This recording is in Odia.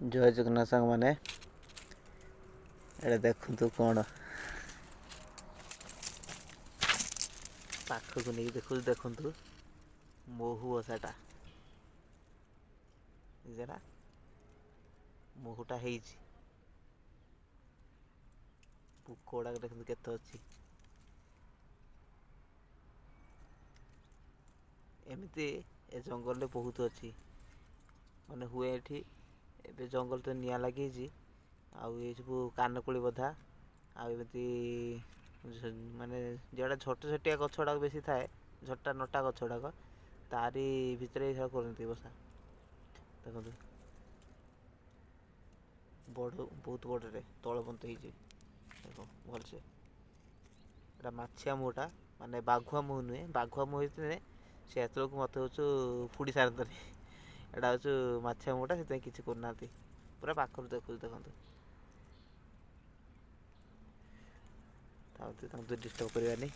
ଜୟ ଜଗନ୍ନାଥ ସାଙ୍ଗମାନେ, ଏଇଟା ଦେଖନ୍ତୁ କ'ଣ ପାଖକୁ ନେଇକି ଦେଖନ୍ତୁ ମହୁ ବସାଟା ବୁଝିଲା, ମହୁଟା ହେଇଛି। ପୋକ ଗୁଡ଼ାକ ଦେଖନ୍ତୁ କେତେ ଅଛି। ଏମିତି ଏ ଜଙ୍ଗଲରେ ବହୁତ ଅଛି, ମାନେ ହୁଏ ଏଠି। ଏବେ ଜଙ୍ଗଲ ତ ନିଆଁ ଲାଗିଛି, ଆଉ ଏ ସବୁ କାନକୋଳି ବଧା, ଆଉ ଏମିତି ମାନେ ଯେଉଁଟା ଛୋଟ ଛୋଟିଆ ଗଛ ଗୁଡ଼ାକ ବେଶୀ ଥାଏ, ଝଟା ନଟା ଗଛ ଗୁଡ଼ାକ, ତାରି ଭିତରେ ଏସବୁ କରନ୍ତି ବସା। ଦେଖନ୍ତୁ ବଡ଼, ବହୁତ ବଡ଼ରେ ତଳ ପନ୍ତ ହେଇଛି। ଦେଖ ଭଲସେ, ଏଇଟା ମାଛିଆ ମହୁଟା, ମାନେ ବାଘୁଆ ମହୁ ନୁହେଁ। ବାଘୁଆ ମହୁ ହେଇଥିଲେ ସେ ଏତେବେଳକୁ ମୋତେ ହେଉଛୁ ଫୁଡ଼ି ସାରନ୍ତାଣି। ଏଇଟା ହେଉଛୁ ମାଛିଆ ମହୁଟା, ସେଥିପାଇଁ କିଛି କରୁନାହାନ୍ତି। ପୁରା ପାଖରୁ ଦେଖନ୍ତୁ। ତାଙ୍କୁ ଡିଷ୍ଟର୍ବ କରିବାନି।